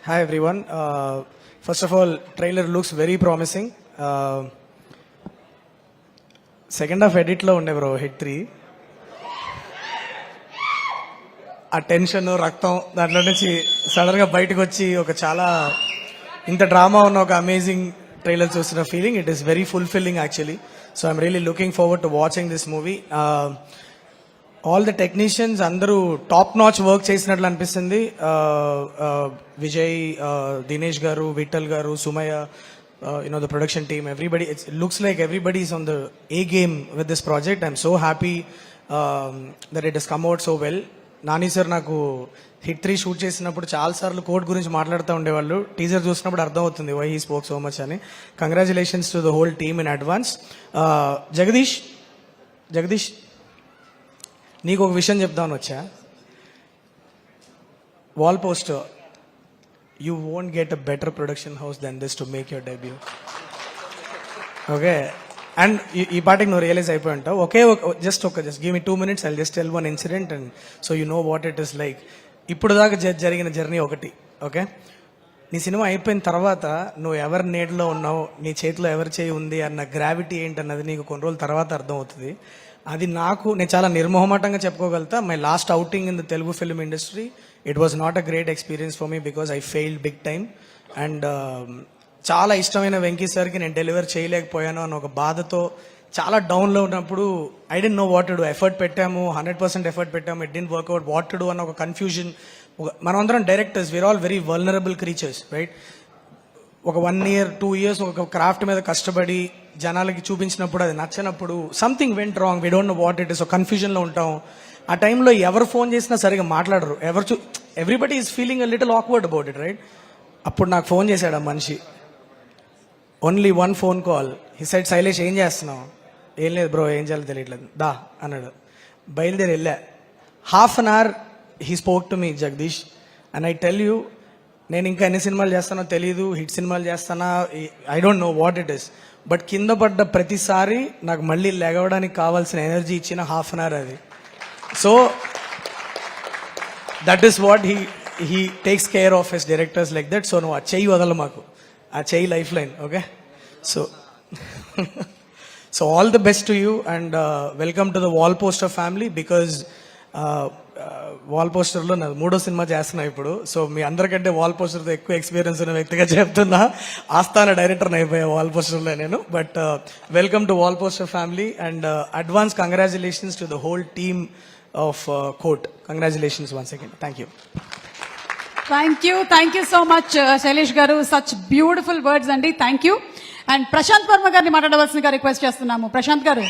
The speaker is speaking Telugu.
Hi everyone. First of all, trailer looks very promising. Second half edit lo unde bro hit 3. ఆ టెన్షన్ రక్తం దాంట్లో నుంచి సడన్ గా బయటకు వచ్చి ఒక చాలా ఇంత డ్రామా ఉన్న ఒక అమేజింగ్ ట్రైలర్ చూసిన feeling. It is very fulfilling actually. So I'm really looking forward to watching this movie. All the technicians అందరూ టాప్ నాచ్ వర్క్ చేసినట్లు అనిపిస్తుంది. విజయ్, దినేష్ గారు, విఠల్ గారు, Sumayya, the production team, everybody, it looks like everybody is on the A game with this project. I'm so happy that it has come out so well. Nani sir నాకు హిట్ 3 షూట్ చేసినప్పుడు చాలా సార్లు కోడ్ గురించి మాట్లాడుతూ ఉండేవాళ్ళు. టీజర్ చూసినప్పుడు అర్థమవుతుంది why he spoke so much అని. Congratulations to the whole team in advance. Jagadish నీకు ఒక విషయం చెప్దామని వచ్చా. Wall poster, you won't get a better production house than this to make your debut. Okay, and ఈ పాటికి నువ్వు రియలైజ్ అయిపోయి ఉంటావు. Just give me 2 minutes, I'll just tell one incident and so you know what it is like. ఇప్పుడు దాకా జరిగిన జర్నీ ఒకటి. ఓకే, నీ సినిమా అయిపోయిన తర్వాత నువ్వు ఎవరి నీడలో ఉన్నావు, నీ చేతిలో ఎవరి చేయి ఉంది అన్న గ్రావిటీ ఏంటన్నది నీకు కొన్ని రోజుల తర్వాత అర్థం అవుతుంది. అది నేను చాలా నిర్మోహమాటంగా చెప్పుకోగలుగుతా. My last outing in the Telugu film industry, it was not a great experience for me because I failed big time. And చాలా ఇష్టమైన వెంకీ సార్కి నేను డెలివర్ చేయలేకపోయాను అన్న ఒక బాధతో చాలా డౌన్లో ఉన్నప్పుడు I didn't know what to do. Effort పెట్టాము, 100% ఎఫర్ట్ పెట్టాము, it didn't work out, what to do అన్న ఒక కన్ఫ్యూజన్. మనమందరం directors, we are all very vulnerable creatures, right? ఒక 1 year 2 years ఒక క్రాఫ్ట్ మీద కష్టపడి జనాలకి చూపించినప్పుడు అది నచ్చినప్పుడు something went wrong, we don't know what it is. ఒక కన్ఫ్యూజన్లో ఉంటాం. ఆ టైంలో ఎవరు ఫోన్ చేసినా సరిగా మాట్లాడరు, everybody is feeling a little awkward about it, right? అప్పుడు నాకు ఫోన్ చేశాడు ఆ మనిషి. Only 1 phone call. హి సైడ్, శైలేష్ ఏం చేస్తున్నావు? ఏం లేదు బ్రో, ఏం చేయాలో తెలియట్లేదు, దా అన్నాడు. బయలుదేరి వెళ్ళా. Half an hour he spoke to me, Jagadish, and I tell you, నేను ఇంకా ఎన్ని సినిమాలు చేస్తానో తెలియదు, హిట్ సినిమాలు చేస్తానా, I don't know what it is, but కింద పడ్డ ప్రతిసారి నాకు మళ్ళీ లెగవడానికి కావాల్సిన ఎనర్జీ ఇచ్చిన హాఫ్ అన్ అవర్ అది. So that is what he takes care of his directors like that. So నువ్వు ఆ చెయ్యి వదల, మాకు ఆ చెయ్యి life line. Okay, so all the best to you and welcome to the wall poster family. Because wall పోస్టర్లో నా 3వ సినిమా చేస్తున్నా ఇప్పుడు. సో మీ అందరికంటే వాల్ పోస్టర్తో ఎక్కువ ఎక్స్పీరియన్స్ ఉన్న వ్యక్తిగా చెప్తున్నా. ఆస్థాన డైరెక్టర్ని అయిపోయా వాల్ పోస్టర్లో నేను. But welcome to wall poster family and advance congratulations to the whole team of Court. Congratulations once again. Thank you. Thank you so much Shailesh గారు. సచ్ బ్యూటిఫుల్ వర్డ్స్ అండి. Thank you. And Prashanth Varma గారిని మాట్లాడవలసిందిగా రిక్వెస్ట్ చేస్తున్నాము. ప్రశాంత్ గారు.